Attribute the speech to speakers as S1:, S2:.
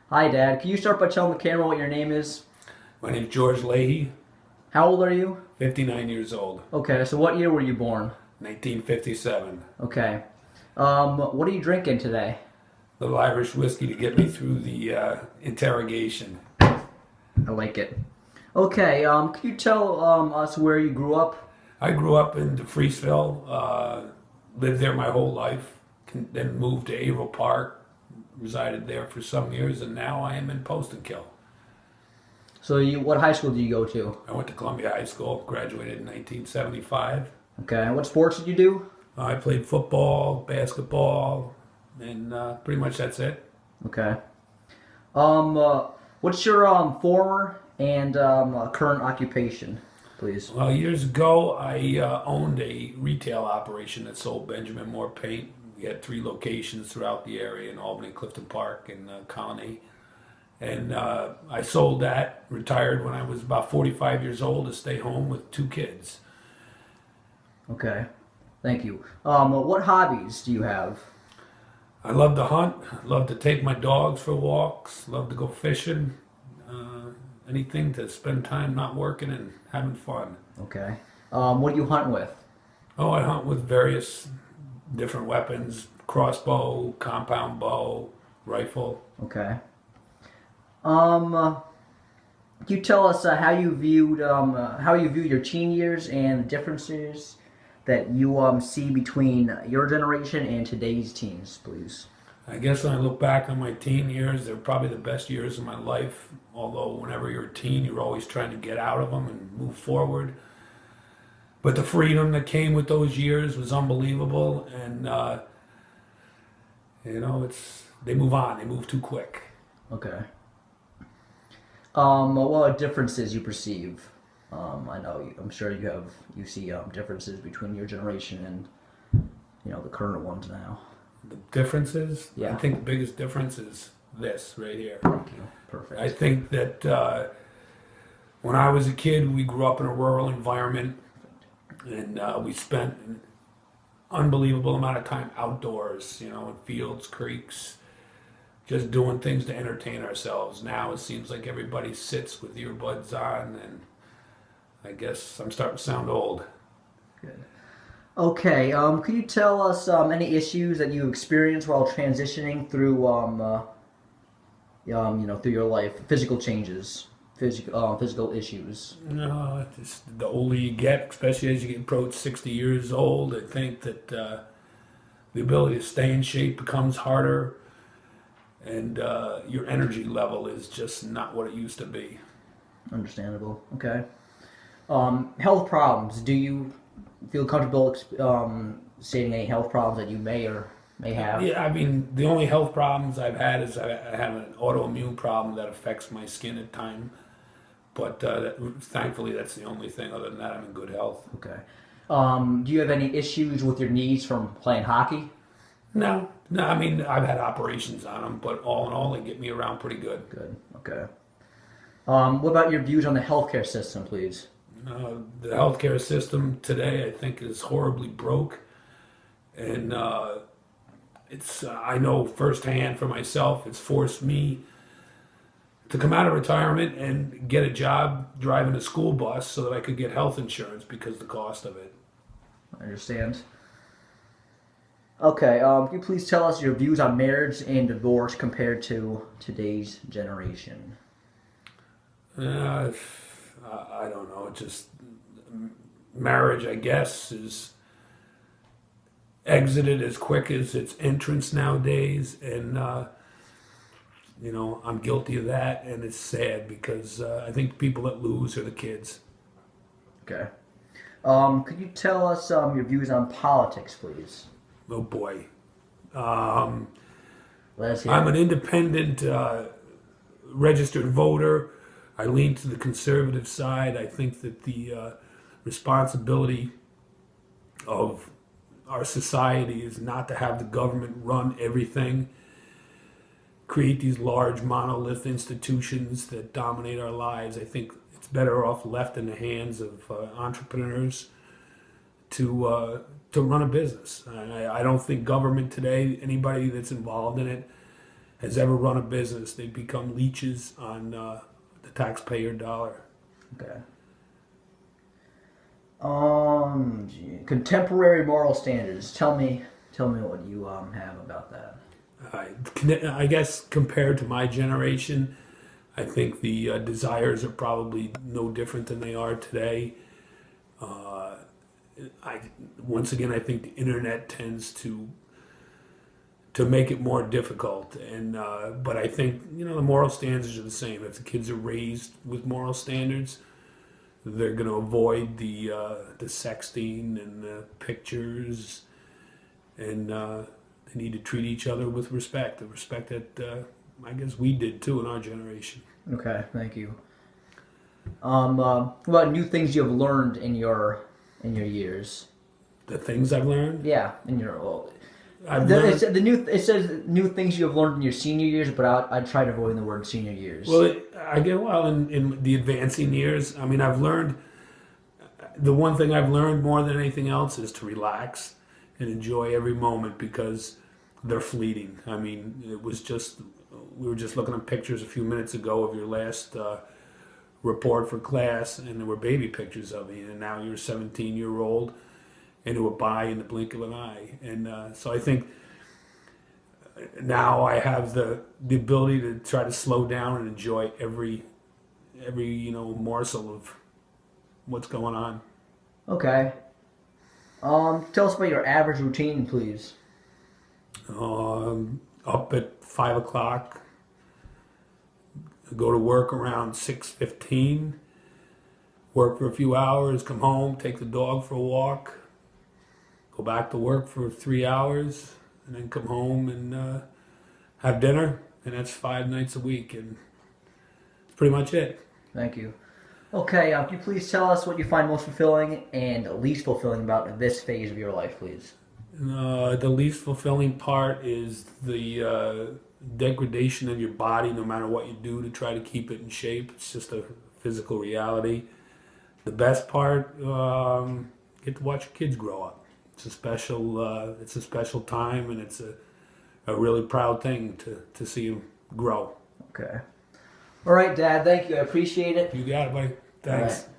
S1: Hi, Dad. Can you start by telling the camera what your name is?
S2: My name's George Leahy,
S1: How old are you?
S2: 59 years old,
S1: Okay, so what year were you born?
S2: 1957.
S1: Okay. What are you drinking today?
S2: Little Irish whiskey to get me through the interrogation.
S1: I like it. Okay, can you tell us where you grew up?
S2: I grew up in DeFreeseville, lived there my whole life, then moved to Averill Park, resided there for some years, and now I am in Post-and-Kill.
S1: What high school did you go to?
S2: I went to Columbia High School, graduated in 1975.
S1: Okay, what sports did you do?
S2: I played football, basketball, and pretty much that's it.
S1: Okay. What's your former and current occupation, please?
S2: Well, years ago, I owned a retail operation that sold Benjamin Moore paint. We had 3 locations throughout the area in Albany, Clifton Park, and Colony. And I sold that, retired when I was about 45 years old to stay home with 2 kids.
S1: Okay, thank you. What hobbies do you have?
S2: I love to hunt, love to take my dogs for walks, love to go fishing, anything to spend time not working and having fun.
S1: Okay. What do you hunt with?
S2: Oh, I hunt with various different weapons: crossbow, compound bow, rifle.
S1: Okay. Um, Can you tell us how you view your teen years and the differences that you see between your generation and today's teens, please?
S2: I guess when I look back on my teen years, they're probably the best years of my life. Although whenever you're a teen, you're always trying to get out of them and move forward. But the freedom that came with those years was unbelievable, and they move on. They move too quick.
S1: Okay. What differences you perceive? I'm sure you see differences between your generation and the current ones now.
S2: The differences, I
S1: Yeah.
S2: think the biggest difference is this right here.
S1: Thank you. Perfect.
S2: I think that when I was a kid, we grew up in a rural environment, and we spent an unbelievable amount of time outdoors, in fields, creeks, just doing things to entertain ourselves. Now it seems like everybody sits with earbuds on, and I guess I'm starting to sound old.
S1: Good. Okay. Could you tell us any issues that you experienced while transitioning through through your life, physical changes, physical issues?
S2: No, just the older you get, especially as you approach 60 years old, I think that the ability to stay in shape becomes harder, and your energy level is just not what it used to be.
S1: Understandable. Okay. Health problems. Do you feel comfortable stating any health problems that you may have?
S2: Yeah, I mean, the only health problems I've had is I have an autoimmune problem that affects my skin at times. But thankfully, that's the only thing. Other than that, I'm in good health.
S1: Okay. Do you have any issues with your knees from playing hockey?
S2: No, no. I mean, I've had operations on them, but all in all, they get me around pretty good.
S1: Good. Okay. What about your views on the healthcare system, please?
S2: The healthcare system today, I think, is horribly broke, and it's I know firsthand for myself. It's forced me to come out of retirement and get a job driving a school bus so that I could get health insurance because of the cost of it.
S1: I understand. Okay. Can you please tell us your views on marriage and divorce compared to today's generation?
S2: Uh, I don't know. Just marriage, I guess, is exited as quick as its entrance nowadays, and I'm guilty of that, and it's sad because I think people that lose are the kids.
S1: Okay. Could you tell us your views on politics, please?
S2: Oh boy.
S1: Let us hear
S2: I'm
S1: it.
S2: an independent registered voter. I lean to the conservative side. I think that the responsibility of our society is not to have the government run everything, create these large monolith institutions that dominate our lives. I think it's better off left in the hands of entrepreneurs to run a business. I don't think government today, anybody that's involved in it, has ever run a business. They become leeches on the taxpayer dollar.
S1: Okay. Contemporary moral standards. Tell me what you have about that.
S2: I guess compared to my generation, I think the desires are probably no different than they are today. Once again, I think the internet tends to make it more difficult, and but I think the moral standards are the same. If the kids are raised with moral standards, they're going to avoid the sexting and the pictures, and they need to treat each other with respect. The respect that I guess we did too in our generation.
S1: Okay, thank you. What about new things you have learned in your years?
S2: The things I've learned.
S1: Yeah, in your old.
S2: Learned,
S1: It says new things you have learned in your senior years, but I try to avoid the word senior years.
S2: well, in the advancing years. I mean, I've learned the one thing I've learned more than anything else is to relax and enjoy every moment because they're fleeting. I mean, we were just looking at pictures a few minutes ago of your last report for class, and there were baby pictures of you, and now you're a 17-year-old, and it would by in the blink of an eye. And so I think now I have the ability to try to slow down and enjoy every morsel of what's going on.
S1: Okay. Tell us about your average routine, please.
S2: Up at 5 o'clock, go to work around 6:15, work for a few hours, come home, take the dog for a walk, go back to work for 3 hours, and then come home and have dinner, and that's 5 nights a week, and that's pretty much it.
S1: Thank you. Okay, can you please tell us what you find most fulfilling and least fulfilling about this phase of your life, please?
S2: The least fulfilling part is the degradation of your body, no matter what you do to try to keep it in shape. It's just a physical reality. The best part, get to watch your kids grow up. It's a special time, and it's a really proud thing to see them grow.
S1: Okay. All right, Dad. Thank you. I appreciate it.
S2: You got it, buddy. Thanks.